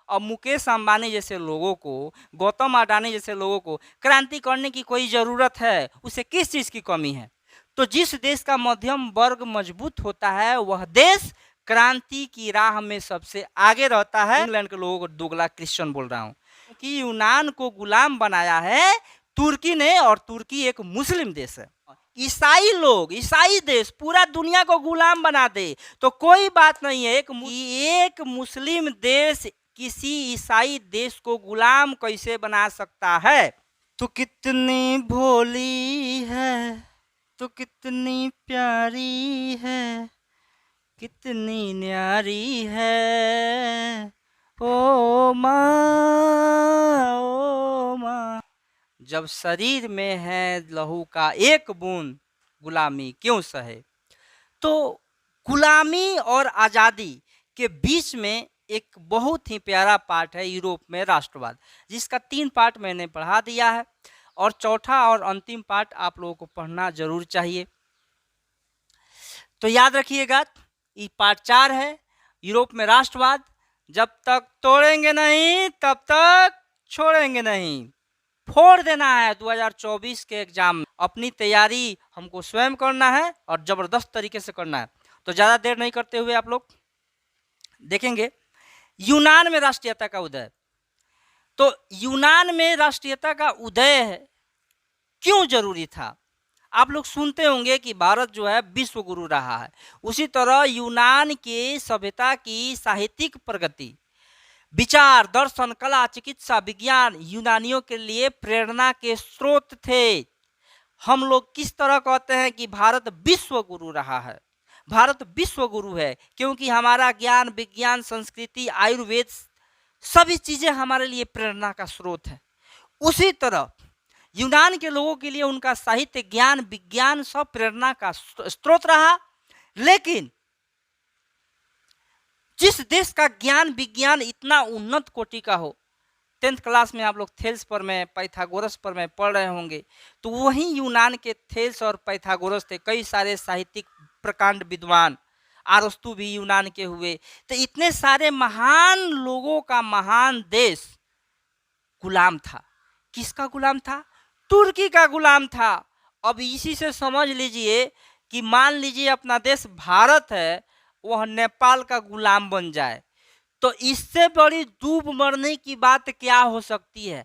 और मुकेश अंबानी जैसे लोगों को, गौतम अडानी जैसे लोगों को क्रांति करने की कोई ज़रूरत है? उसे किस चीज़ की कमी है? तो जिस देश का मध्यम वर्ग मजबूत होता है वह देश क्रांति की राह में सबसे आगे रहता है। इंग्लैंड के लोगों को दोगला क्रिश्चियन बोल रहा हूँ, क्योंकि यूनान को गुलाम बनाया है तुर्की ने, और तुर्की एक मुस्लिम देश है। ईसाई लोग, ईसाई देश पूरा दुनिया को गुलाम बना दे तो कोई बात नहीं है। एक मुस्लिम देश किसी ईसाई देश को गुलाम कैसे बना सकता है? तो कितनी भोली है, तो कितनी प्यारी है, कितनी न्यारी है ओ माँ, ओ माँ। जब शरीर में है लहू का एक बूंद गुलामी क्यों सहे। तो गुलामी और आज़ादी के बीच में एक बहुत ही प्यारा पार्ट है यूरोप में राष्ट्रवाद, जिसका 3 पार्ट मैंने पढ़ा दिया है, और चौथा और अंतिम पार्ट आप लोगों को पढ़ना जरूर चाहिए। तो याद रखिएगा, ये पार्ट 4 है यूरोप में राष्ट्रवाद। जब तक तोड़ेंगे नहीं तब तक छोड़ेंगे नहीं। फोड़ देना है 2024 के एग्जाम में। अपनी तैयारी हमको स्वयं करना है और ज़बरदस्त तरीके से करना है। तो ज़्यादा देर नहीं करते हुए आप लोग देखेंगे यूनान में राष्ट्रीयता का उदय। तो यूनान में राष्ट्रीयता का उदय क्यों जरूरी था? आप लोग सुनते होंगे कि भारत जो है विश्व गुरु रहा है, उसी तरह यूनान के सभ्यता की साहित्यिक प्रगति, विचार, दर्शन, कला, चिकित्सा, विज्ञान यूनानियों के लिए प्रेरणा के स्रोत थे। हम लोग किस तरह कहते हैं कि भारत विश्व गुरु रहा है? भारत विश्व गुरु है क्योंकि हमारा ज्ञान, विज्ञान, संस्कृति, आयुर्वेद सभी चीज़ें हमारे लिए प्रेरणा का स्रोत है। उसी तरह यूनान के लोगों के लिए उनका साहित्य, ज्ञान, विज्ञान सब प्रेरणा का स्रोत रहा। लेकिन जिस देश का ज्ञान विज्ञान इतना उन्नत कोटि का हो, 10th क्लास में आप लोग थेल्स पर में, पाइथागोरस पर में पढ़ रहे होंगे, तो वही यूनान के थेल्स और पाइथागोरस थे। कई सारे साहित्यिक प्रकांड विद्वान, अरस्तु भी यूनान के हुए। तो इतने सारे महान लोगों का महान देश गुलाम था। किसका गुलाम था? तुर्की का गुलाम था। अब इसी से समझ लीजिए कि मान लीजिए अपना देश भारत है, वह नेपाल का गुलाम बन जाए, तो इससे बड़ी डूब मरने की बात क्या हो सकती है?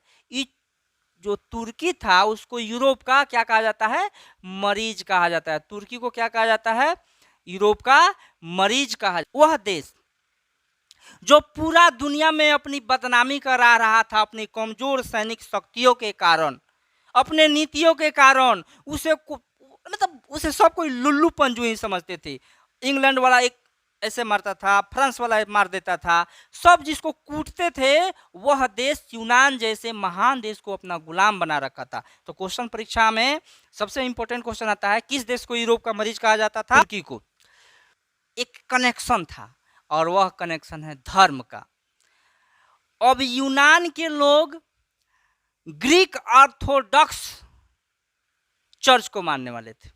जो तुर्की था उसको यूरोप का क्या कहा जाता है? मरीज कहा जाता है। तुर्की को क्या कहा जाता है? यूरोप का मरीज कहा। वह देश जो पूरा दुनिया में अपनी बदनामी करा रहा था अपनी कमजोर सैनिक शक्तियों के कारण, अपने नीतियों के कारण, उसे सब कोई लुल्लू पंजू ही समझते थे। इंग्लैंड वाला एक ऐसे मारता था, फ्रांस वाला मार देता था, सब जिसको कूटते थे, वह देश यूनान जैसे महान देश को अपना गुलाम बना रखा था। तो क्वेश्चन परीक्षा में सबसे इंपॉर्टेंट क्वेश्चन आता है, किस देश को यूरोप का मरीज कहा जाता था? तुर्की को। एक कनेक्शन था और वह कनेक्शन है धर्म का। अब यूनान के लोग ग्रीक ऑर्थोडॉक्स चर्च को मानने वाले थे।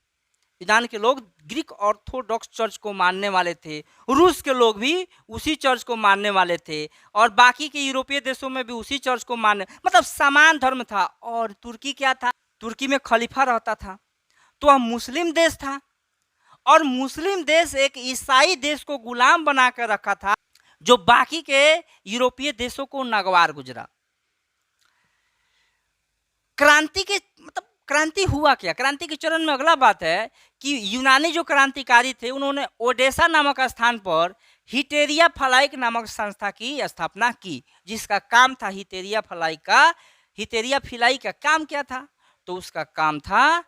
यूनान के लोग ग्रीक ऑर्थोडॉक्स चर्च को मानने वाले थे। रूस के लोग भी उसी चर्च को मानने वाले थे, और बाकी के यूरोपीय देशों में भी उसी चर्च को मानने, मतलब समान धर्म था। और तुर्की क्या था? तुर्की में खलीफा रहता था, तो वह मुस्लिम देश था, और मुस्लिम देश एक ईसाई देश को गुलाम बना कर रखा था, जो बाकी के यूरोपीय देशों को नागवार गुजरा। क्रांति के मतलब क्रांति हुआ क्या? क्रांति के चरण में अगला बात है कि यूनानी जो क्रांतिकारी थे उन्होंने ओडेसा नामक स्थान पर हिटेरिया फलाइक नामक संस्था की स्थापना की, जिसका काम था हिटेरिया फिलाई का काम क्या था? तो उसका काम था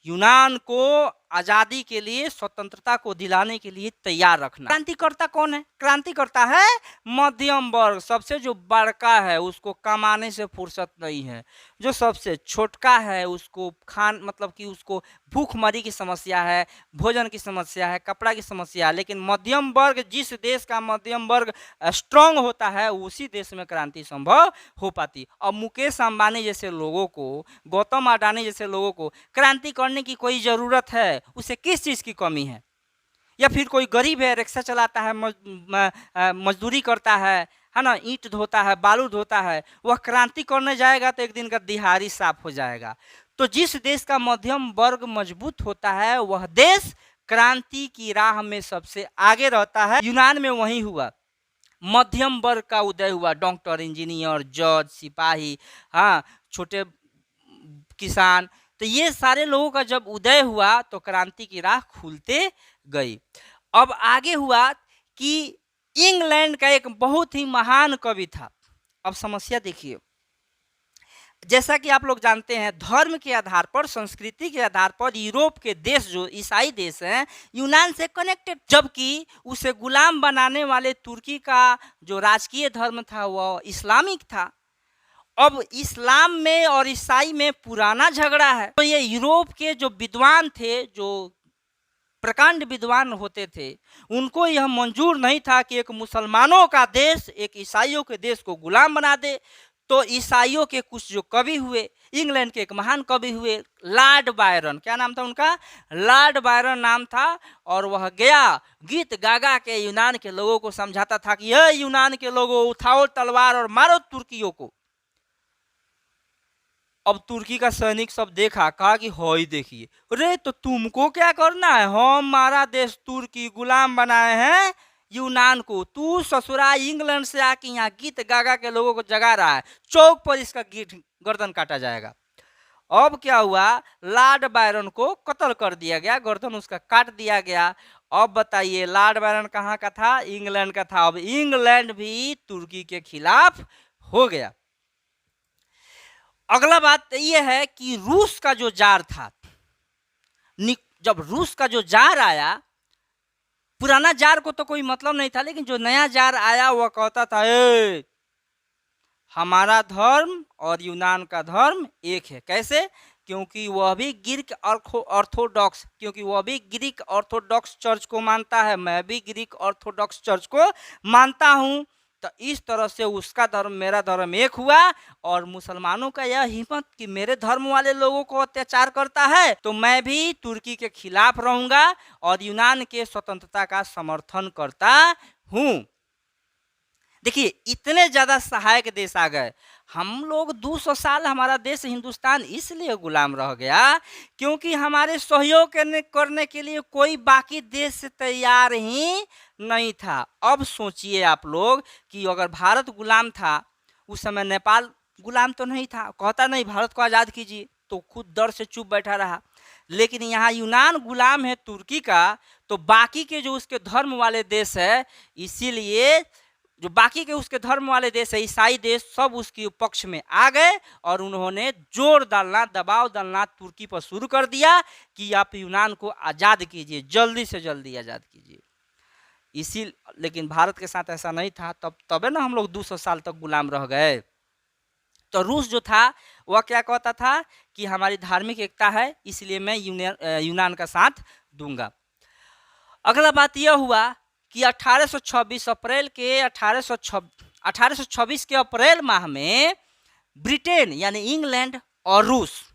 यूनान को आज़ादी के लिए, स्वतंत्रता को दिलाने के लिए तैयार रखना। क्रांतिकर्ता कौन है? क्रांतिकर्ता है मध्यम वर्ग। सबसे जो बड़का है उसको कमाने से फुर्सत नहीं है, जो सबसे छोटका है उसको मतलब कि उसको भूखमरी की समस्या है, भोजन की समस्या है, कपड़ा की समस्या है। लेकिन मध्यम वर्ग, जिस देश का मध्यम वर्ग स्ट्रांग होता है, उसी देश में क्रांति संभव हो पाती। अब मुकेश अंबानी जैसे लोगों को, गौतम अडानी जैसे लोगों को क्रांति करने की कोई ज़रूरत है? उसे किस चीज़ की कमी है? या फिर कोई गरीब है, रिक्शा चलाता है, मजदूरी करता है है ना, ईंट धोता है, बालू धोता है, वह क्रांति करने जाएगा तो एक दिन का दिहाड़ी साफ हो जाएगा। तो जिस देश का मध्यम वर्ग मजबूत होता है वह देश क्रांति की राह में सबसे आगे रहता है। यूनान में वही हुआ, मध्यम वर्ग का उदय हुआ, डॉक्टर, इंजीनियर, जज, सिपाही, हाँ, छोटे किसान, तो ये सारे लोगों का जब उदय हुआ तो क्रांति की राह खुलते गई। अब आगे हुआ कि इंग्लैंड का एक बहुत ही महान कवि था। अब समस्या देखिए, जैसा कि आप लोग जानते हैं, धर्म के आधार पर, संस्कृति के आधार पर यूरोप के देश जो ईसाई देश हैं यूनान से कनेक्टेड, जबकि उसे गुलाम बनाने वाले तुर्की का जो राजकीय धर्म था वह इस्लामिक था। अब इस्लाम में और ईसाई में पुराना झगड़ा है, तो ये यूरोप के जो विद्वान थे, जो प्रकांड विद्वान होते थे, उनको यह मंजूर नहीं था कि एक मुसलमानों का देश एक ईसाइयों के देश को गुलाम बना दे। तो ईसाइयों के कुछ जो कवि हुए, इंग्लैंड के एक महान कवि हुए लॉर्ड बायरन, क्या नाम था उनका, लॉर्ड बायरन नाम था, और वह गया गीत गागा के यूनान के लोगों को समझाता था कि ये यूनान के लोगों, उठाओ तलवार और मारो तुर्कियों को। अब तुर्की का सैनिक सब देखा, कहा कि होई देखिए, अरे तो तुमको क्या करना है, हमारा देश तुर्की गुलाम बनाए हैं यूनान को, तू ससुरा इंग्लैंड से आके यहाँ गीत गागा के लोगों को जगा रहा है, चौक पर इसका गीत गर्दन काटा जाएगा। अब क्या हुआ, लॉर्ड बायरन को कत्ल कर दिया गया, गर्दन उसका काट दिया गया। अब बताइए लॉर्ड बायरन कहाँ का था, इंग्लैंड का था। अब इंग्लैंड भी तुर्की के खिलाफ हो गया। अगला बात यह है कि रूस का जो जार था, जब रूस का जो जार आया, पुराना जार को तो कोई मतलब नहीं था, लेकिन जो नया जार आया वह कहता था ए, हमारा धर्म और यूनान का धर्म एक है। कैसे? क्योंकि वह भी ग्रीक ऑर्थोडॉक्स, क्योंकि वह भी ग्रीक ऑर्थोडॉक्स चर्च को मानता है, मैं भी ग्रीक ऑर्थोडॉक्स चर्च को मानता हूँ। तो इस तरह से उसका धर्म मेरा धर्म एक हुआ। और मुसलमानों का यह हिम्मत कि मेरे धर्म वाले लोगों को अत्याचार करता है तो मैं भी तुर्की के खिलाफ रहूंगा और यूनान के स्वतंत्रता का समर्थन करता हूँ। देखिए इतने ज़्यादा सहायक देश आ गए, हम लोग 200 साल हमारा देश हिंदुस्तान इसलिए गुलाम रह गया क्योंकि हमारे सहयोग करने के लिए कोई बाकी देश तैयार ही नहीं था। अब सोचिए आप लोग कि अगर भारत गुलाम था, उस समय नेपाल गुलाम तो नहीं था, कहता नहीं भारत को आज़ाद कीजिए, तो खुद डर से चुप बैठा रहा। लेकिन यहाँ यूनान गुलाम है तुर्की का, तो बाकी के जो उसके धर्म वाले देश है, इसीलिए जो बाकी के उसके धर्म वाले देश है, ईसाई देश, सब उसके पक्ष में आ गए और उन्होंने जोर डालना, दबाव डालना तुर्की पर शुरू कर दिया कि आप यूनान को आज़ाद कीजिए, जल्दी से जल्दी आज़ाद कीजिए। लेकिन भारत के साथ ऐसा नहीं था, तबे ना हम लोग 200 साल तक गुलाम रह गए। तो रूस जो था वह क्या कहता था कि हमारी धार्मिक एकता है, इसलिए मैं यूनान का साथ दूंगा। अगला बात यह हुआ कि 1826 के अप्रैल माह में ब्रिटेन यानी इंग्लैंड और रूस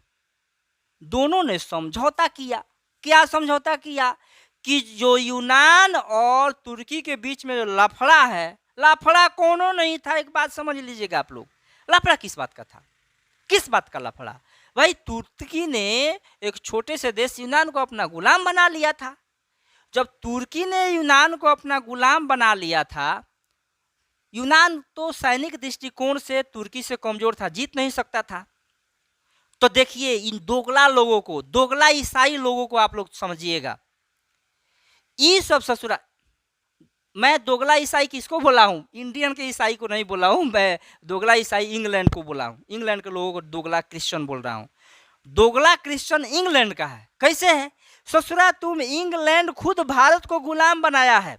दोनों ने समझौता किया। क्या समझौता किया? कि जो यूनान और तुर्की के बीच में जो लफड़ा है, लफड़ा कोनो नहीं था। एक बात समझ लीजिएगा आप लोग, लफड़ा किस बात का था? किस बात का लफड़ा? भाई तुर्की ने एक छोटे से देश यूनान को अपना गुलाम बना लिया था। जब तुर्की ने यूनान को अपना गुलाम बना लिया था, यूनान तो सैनिक दृष्टिकोण से तुर्की से कमजोर था, जीत नहीं सकता था। तो देखिए इन दोगला लोगों को, दोगला ईसाई लोगों को आप लोग समझिएगा। ये सब ससुरा, मैं दोगला ईसाई किसको बोला हूँ? इंडियन के ईसाई को नहीं बोला हूँ, मैं दोगला ईसाई इंग्लैंड को बोला हूँ। इंग्लैंड के लोगों को दोगला क्रिश्चियन बोल रहा हूँ। दोगला क्रिश्चियन इंग्लैंड का है। कैसे है? ससुरा तुम इंग्लैंड खुद भारत को गुलाम बनाया है,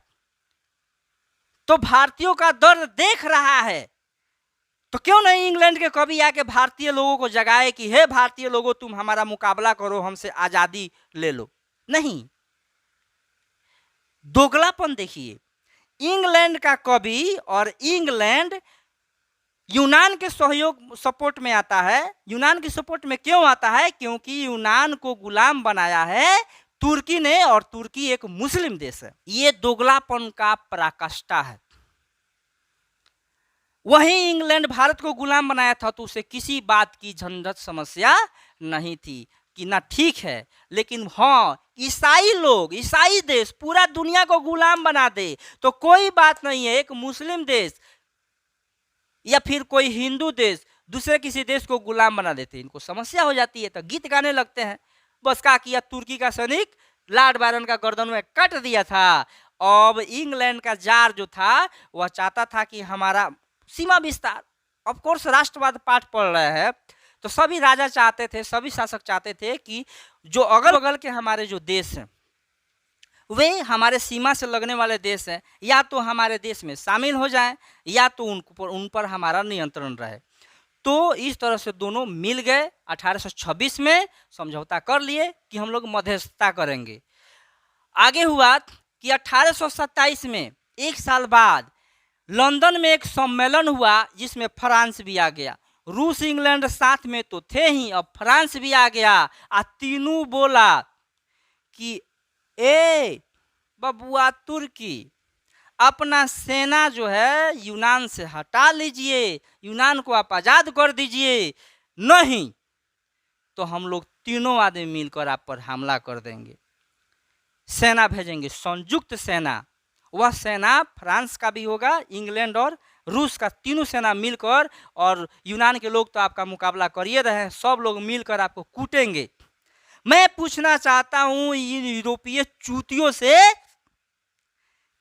तो भारतीयों का दर्द देख रहा है, तो क्यों नहीं इंग्लैंड के कवि आके भारतीय लोगों को जगाए कि हे भारतीय लोगों, तुम हमारा मुकाबला करो, हमसे आजादी ले लो। नहीं, दोगलापन देखिए। इंग्लैंड का कवि और इंग्लैंड यूनान के सहयोग सपोर्ट में आता है। यूनान की सपोर्ट में क्यों आता है? क्योंकि यूनान को गुलाम बनाया है तुर्की ने, और तुर्की एक मुस्लिम देश है। ये दोगलापन का पराकाष्ठा है। वहीं इंग्लैंड भारत को गुलाम बनाया था तो उसे किसी बात की झंझट समस्या नहीं थी कि ना ठीक है, लेकिन हाँ ईसाई लोग, ईसाई देश पूरा दुनिया को गुलाम बना दे तो कोई बात नहीं है। एक मुस्लिम देश या फिर कोई हिंदू देश दूसरे किसी देश को गुलाम बना देते, इनको समस्या हो जाती है तो गीत गाने लगते हैं। बस क्या किया, तुर्की का सैनिक लॉर्ड बायरन का गर्दन में कट दिया था। अब इंग्लैंड का जार जो था वह चाहता था कि हमारा सीमा विस्तार, ऑफ कोर्स राष्ट्रवाद पाठ पढ़ रहे हैं तो सभी राजा चाहते थे, सभी शासक चाहते थे कि जो अगल बगल के हमारे जो देश हैं वे हमारे सीमा से लगने वाले देश हैं, या तो हमारे देश में शामिल हो जाएं या तो उन पर हमारा नियंत्रण रहे। तो इस तरह से दोनों मिल गए। 1826 में समझौता कर लिए कि हम लोग मध्यस्थता करेंगे। आगे हुआ कि 1827 में एक साल बाद लंदन में एक सम्मेलन हुआ जिसमें फ्रांस भी आ गया। रूस इंग्लैंड साथ में तो थे ही, अब फ्रांस भी आ गया। तीनों बोला कि ए बबुआ तुर्की, अपना सेना जो है यूनान से हटा लीजिए, यूनान को आप आज़ाद कर दीजिए, नहीं तो हम लोग तीनों आदमी मिलकर आप पर हमला कर देंगे। सेना भेजेंगे, संयुक्त सेना। वह सेना फ्रांस का भी होगा, इंग्लैंड और रूस का, तीनों सेना मिलकर, और यूनान के लोग तो आपका मुकाबला करिए रहे, सब लोग मिलकर आपको कूटेंगे। मैं पूछना चाहता हूं इन यूरोपीय चूतियों से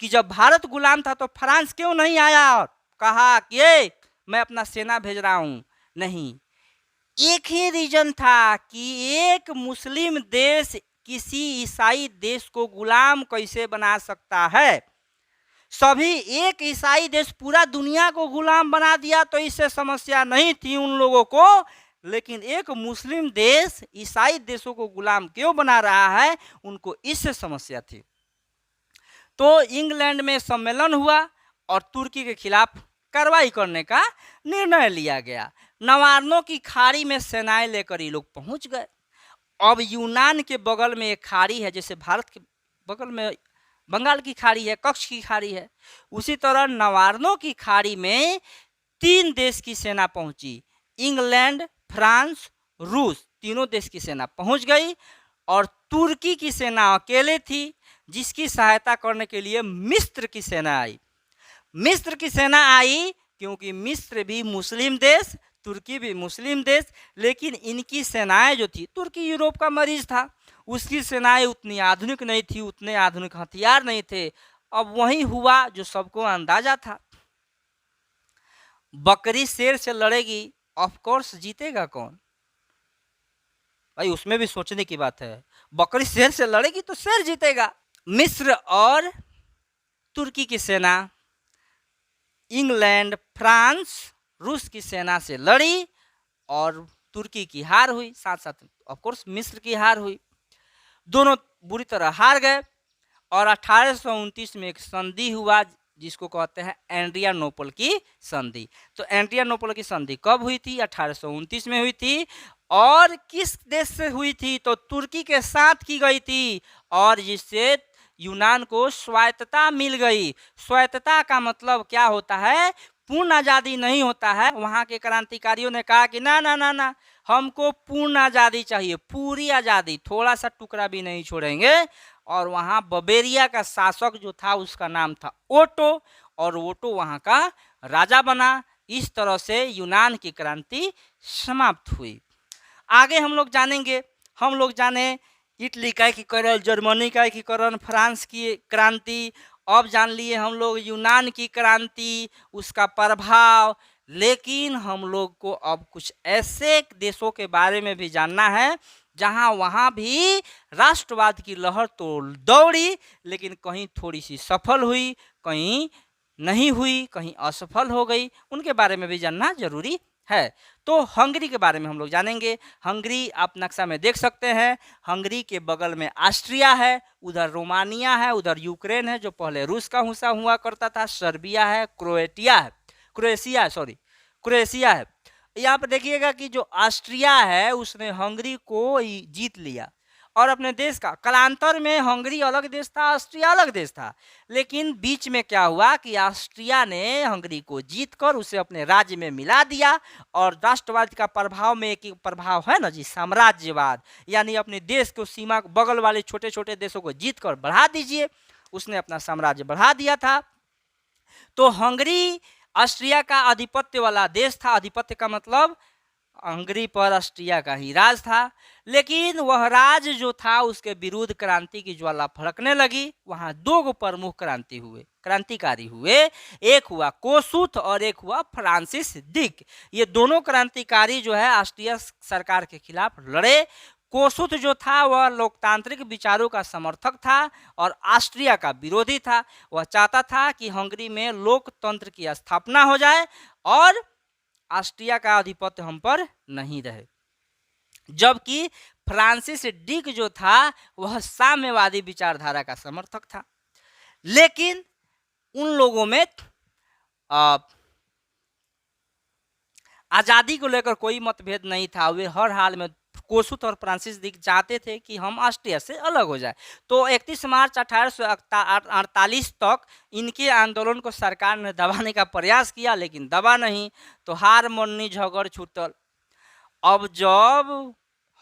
कि जब भारत गुलाम था तो फ्रांस क्यों नहीं आया और कहा कि मैं अपना सेना भेज रहा हूं? नहीं, एक ही रीजन था कि एक मुस्लिम देश किसी ईसाई देश को गुलाम कैसे बना सकता है। सभी एक ईसाई देश पूरा दुनिया को गुलाम बना दिया तो इससे समस्या नहीं थी उन लोगों को, लेकिन एक मुस्लिम देश ईसाई देशों को गुलाम क्यों बना रहा है, उनको इससे समस्या थी। तो इंग्लैंड में सम्मेलन हुआ और तुर्की के खिलाफ कार्रवाई करने का निर्णय लिया गया। नवार्नो की खाड़ी में सेनाएं लेकर ये लोग पहुंच गए। अब यूनान के बगल में एक खाड़ी है, जैसे भारत के बगल में बंगाल की खाड़ी है, कच्छ की खाड़ी है, उसी तरह नवार्नो की खाड़ी में 3 देश की सेना पहुंची। इंग्लैंड, फ्रांस, रूस, तीनों देश की सेना पहुंच गई और तुर्की की सेना अकेले थी, जिसकी सहायता करने के लिए मिस्र की सेना आई। मिस्र की सेना आई क्योंकि मिस्र भी मुस्लिम देश, तुर्की भी मुस्लिम देश, लेकिन इनकी सेनाएं जो थी, तुर्की यूरोप का मरीज था, उसकी सेनाएं उतनी आधुनिक नहीं थी, उतने आधुनिक हथियार नहीं थे। अब वही हुआ जो सबको अंदाजा था, बकरी शेर से लड़ेगी, ऑफ कोर्स जीतेगा कौन भाई? उसमें भी सोचने की बात है। बकरी शेर से लड़ेगी तो शेर जीतेगा। मिस्र और तुर्की की सेना इंग्लैंड, फ्रांस, रूस की सेना से लड़ी और तुर्की की हार हुई, साथ साथ ऑफ कोर्स मिस्र की हार हुई। दोनों बुरी तरह हार गए और 1829 में एक संधि हुआ जिसको कहते हैं एड्रियानोपल की संधि। तो एड्रियानोपल की संधि कब हुई थी? 1829 में हुई थी। और किस देश से हुई थी? तो तुर्की के साथ की गई थी, और जिससे यूनान को स्वायत्तता मिल गई। स्वायत्तता का मतलब क्या होता है? पूर्ण आज़ादी नहीं होता है। वहाँ के क्रांतिकारियों ने कहा कि ना ना ना ना, हमको पूर्ण आज़ादी चाहिए, पूरी आज़ादी, थोड़ा सा टुकड़ा भी नहीं छोड़ेंगे। और वहाँ बवेरिया का शासक जो था उसका नाम था ओटो, और ओटो वहाँ का राजा बना। इस तरह से यूनान की क्रांति समाप्त हुई। आगे हम लोग जानेंगे, हम लोग जाने इटली का एकीकरण, जर्मनी का एकीकरण, फ्रांस की क्रांति। अब जान लिए हम लोग यूनान की क्रांति, उसका प्रभाव। लेकिन हम लोग को अब कुछ ऐसे देशों के बारे में भी जानना है जहां वहां भी राष्ट्रवाद की लहर तो दौड़ी, लेकिन कहीं थोड़ी सी सफल हुई, कहीं नहीं हुई, कहीं असफल हो गई। उनके बारे में भी जानना जरूरी है। तो हंगरी के बारे में हम लोग जानेंगे। हंगरी आप नक्शा में देख सकते हैं। हंगरी के बगल में ऑस्ट्रिया है, उधर रोमानिया है, उधर यूक्रेन है जो पहले रूस का हिस्सा हुआ करता था, सर्बिया है, क्रोएशिया है। यहाँ पर देखिएगा कि जो ऑस्ट्रिया है उसने हंगरी को जीत लिया और अपने देश का। कालांतर में हंगरी अलग देश था, ऑस्ट्रिया अलग देश था, लेकिन बीच में क्या हुआ कि ऑस्ट्रिया ने हंगरी को जीतकर उसे अपने राज्य में मिला दिया। और राष्ट्रवाद का प्रभाव में एक प्रभाव है ना जी, साम्राज्यवाद, यानी अपने देश को सीमा बगल वाले छोटे छोटे देशों को जीतकर बढ़ा दीजिए। उसने अपना साम्राज्य बढ़ा दिया था। तो हंगरी ऑस्ट्रिया का आधिपत्य वाला देश था। आधिपत्य का मतलब हंगरी पर ऑस्ट्रिया का ही राज था। लेकिन वह राज जो था उसके विरुद्ध क्रांति की ज्वाला फड़कने लगी। वहां दो प्रमुख क्रांतिकारी हुए। एक हुआ कोसुथ और एक हुआ फ्रांसिस डिक। ये दोनों क्रांतिकारी जो है ऑस्ट्रिया सरकार के खिलाफ लड़े। कोसुथ जो था वह लोकतांत्रिक विचारों का समर्थक था और ऑस्ट्रिया का विरोधी था। वह चाहता था कि हंगरी में लोकतंत्र की स्थापना हो जाए और ऑस्ट्रिया का आधिपत्य हम पर नहीं रहे। जबकि फ्रांसिस डिक जो था वह साम्यवादी विचारधारा का समर्थक था। लेकिन उन लोगों में आज़ादी को लेकर कोई मतभेद नहीं था। वे हर हाल में, कोसुथ और फ्रांसिस डिक चाहते थे कि हम ऑस्ट्रिया से अलग हो जाए। तो 31 मार्च 1848 तक इनके आंदोलन को सरकार ने दबाने का प्रयास किया, लेकिन दबा नहीं। तो हार माननी झगड़ छूटल। अब जब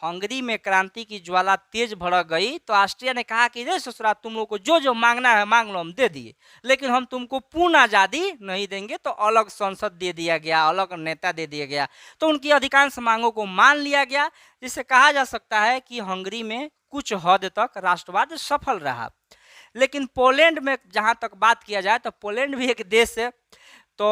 हंगरी में क्रांति की ज्वाला तेज भड़क गई तो ऑस्ट्रिया ने कहा कि रे ससुरा, तुम लोग को जो जो मांगना है मांग लो, हम दे दिए, लेकिन हम तुमको पूर्ण आज़ादी नहीं देंगे। तो अलग संसद दे दिया गया, अलग नेता दे दिया गया। तो उनकी अधिकांश मांगों को मान लिया गया, जिससे कहा जा सकता है कि हंगरी में कुछ हद तक राष्ट्रवाद सफल रहा। लेकिन पोलैंड में जहाँ तक बात किया जाए तो पोलैंड भी एक देश है। तो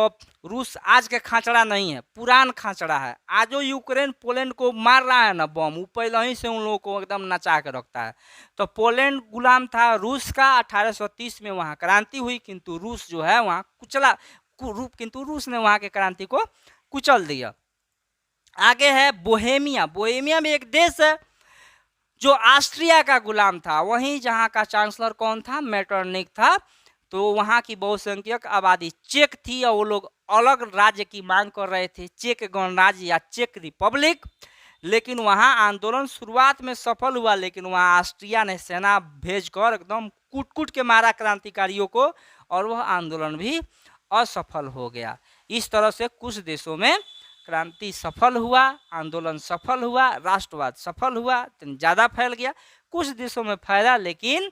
रूस आज के खांचड़ा नहीं है, पुरान खांचड़ा है। आज जो यूक्रेन पोलैंड को मार रहा है ना बम, वो पहले ही से उन लोगों को एकदम नचा के रखता है। तो पोलैंड गुलाम था रूस का। 1830 में वहाँ क्रांति हुई, किंतु रूस जो है वहाँ किंतु रूस ने वहाँ के क्रांति को कुचल दिया। आगे है बोहेमिया। बोहेमिया में एक देश है जो ऑस्ट्रिया का गुलाम था। वहीं जहाँ का चांसलर कौन था? मेटरनिक था। तो वहाँ की बहुसंख्यक आबादी चेक थी और वो लोग अलग राज्य की मांग कर रहे थे, चेक गणराज्य या चेक रिपब्लिक। लेकिन वहाँ आंदोलन शुरुआत में सफल हुआ, लेकिन वहाँ ऑस्ट्रिया ने सेना भेजकर एकदम कूट कूट के मारा क्रांतिकारियों को, और वह आंदोलन भी असफल हो गया। इस तरह से कुछ देशों में क्रांति सफल हुआ, आंदोलन सफल हुआ, राष्ट्रवाद सफल हुआ, तो ज़्यादा फैल गया। कुछ देशों में फैला, लेकिन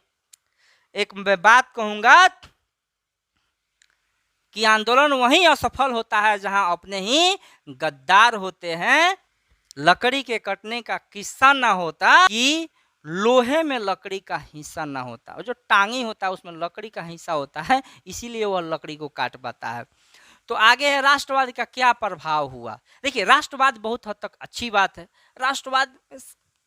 एक मैं बात कहूँगा कि आंदोलन वहीं असफल होता है जहां अपने ही गद्दार होते हैं। लकड़ी के कटने का किस्सा ना होता कि लोहे में लकड़ी का हिस्सा ना होता, और जो टांगी होता है उसमें लकड़ी का हिस्सा होता है, इसीलिए वह लकड़ी को काट पाता है। तो आगे है राष्ट्रवाद का क्या प्रभाव हुआ। देखिए, राष्ट्रवाद बहुत हद तक अच्छी बात है। राष्ट्रवाद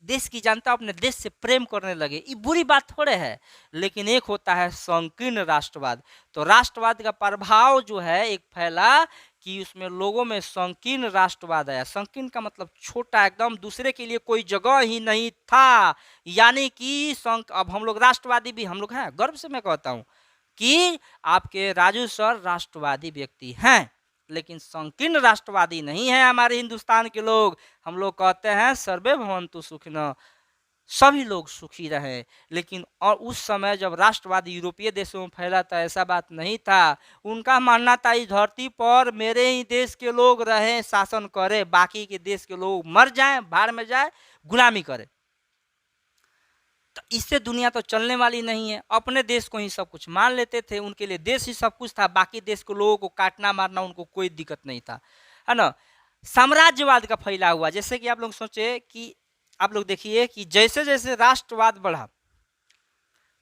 देश की जनता अपने देश से प्रेम करने लगे, ये बुरी बात थोड़े है। लेकिन एक होता है संकीर्ण राष्ट्रवाद। तो राष्ट्रवाद का प्रभाव जो है एक फैला कि उसमें लोगों में संकीर्ण राष्ट्रवाद आया। संकीर्ण का मतलब छोटा, एकदम दूसरे के लिए कोई जगह ही नहीं था। यानी कि अब हम लोग राष्ट्रवादी भी हम लोग हैं, गर्व से मैं कहता हूँ कि आपके राजू सर राष्ट्रवादी व्यक्ति हैं, लेकिन संकीर्ण राष्ट्रवादी नहीं है हमारे हिंदुस्तान के लोग। हम लोग कहते हैं सर्वे भवन्तु सुखिनः, सभी लोग सुखी रहे। लेकिन और उस समय जब राष्ट्रवाद यूरोपीय देशों में फैला था, ऐसा बात नहीं था। उनका मानना था इस धरती पर मेरे ही देश के लोग रहें, शासन करें, बाकी के देश के लोग मर जाएं, भाड़ में जाए, गुलामी करें। तो इससे दुनिया तो चलने वाली नहीं है। अपने देश को ही सब कुछ मान लेते थे, उनके लिए देश ही सब कुछ था, बाकी देश के लोगों को काटना मारना उनको कोई दिक्कत नहीं था, है ना। साम्राज्यवाद का फैला हुआ, जैसे कि आप लोग सोचे कि आप लोग देखिए कि जैसे जैसे राष्ट्रवाद बढ़ा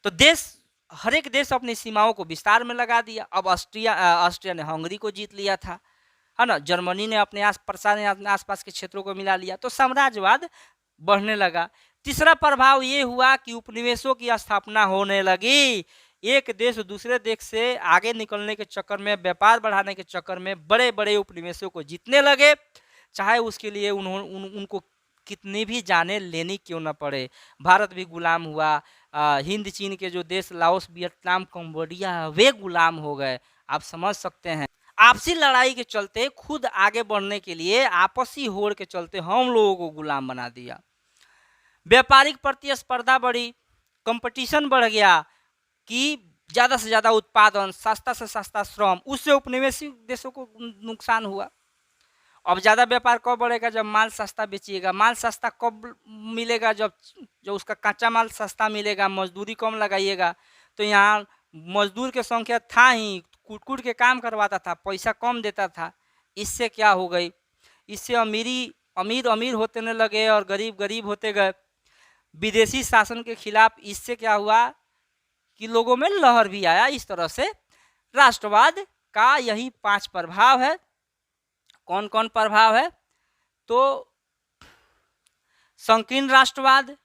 तो देश, हर एक देश अपनी सीमाओं को विस्तार में लगा दिया। अब ऑस्ट्रिया ने हंगरी को जीत लिया था, है ना। जर्मनी ने अपने आसपास के क्षेत्रों को मिला लिया। तो साम्राज्यवाद बढ़ने लगा। तीसरा प्रभाव ये हुआ कि उपनिवेशों की स्थापना होने लगी। एक देश दूसरे देश से आगे निकलने के चक्कर में, व्यापार बढ़ाने के चक्कर में बड़े बड़े उपनिवेशों को जीतने लगे, चाहे उसके लिए उनको कितनी भी जाने लेनी क्यों न पड़े। भारत भी गुलाम हुआ, हिंद चीन के जो देश लाओस, वियतनाम, कंबोडिया, वे गुलाम हो गए। आप समझ सकते हैं, आपसी लड़ाई के चलते, खुद आगे बढ़ने के लिए आपसी होड़ के चलते हम लोगों को गुलाम बना दिया। व्यापारिक प्रतिस्पर्धा बढ़ी, कंपटीशन बढ़ गया कि ज़्यादा से ज़्यादा उत्पादन, सस्ता से सस्ता श्रम, उससे उपनिवेशी देशों को नुकसान हुआ। अब ज़्यादा व्यापार कब बढ़ेगा? जब माल सस्ता बेचिएगा। माल सस्ता कब मिलेगा? जब उसका कच्चा माल सस्ता मिलेगा, मजदूरी कम लगाइएगा। तो यहाँ मजदूर की संख्या था ही, कूट कूट के काम करवाता था, पैसा कम देता था। इससे क्या हो गई? इससे अमीर अमीर होते न लगे और गरीब गरीब होते गए। विदेशी शासन के खिलाफ इससे क्या हुआ कि लोगों में लहर भी आया। इस तरह से राष्ट्रवाद का यही 5 प्रभाव है। कौन कौन प्रभाव है? तो संकीर्ण राष्ट्रवाद,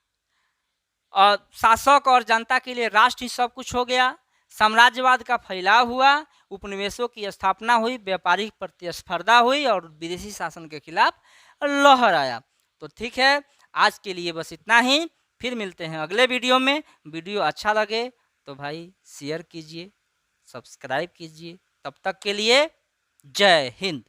और शासक और जनता के लिए राष्ट्र ही सब कुछ हो गया। साम्राज्यवाद का फैलाव हुआ, उपनिवेशों की स्थापना हुई, व्यापारिक प्रतिस्पर्धा हुई और विदेशी शासन के खिलाफ लहर आया। तो ठीक है, आज के लिए बस इतना ही। फिर मिलते हैं अगले वीडियो में। वीडियो अच्छा लगे तो भाई शेयर कीजिए, सब्सक्राइब कीजिए। तब तक के लिए जय हिंद।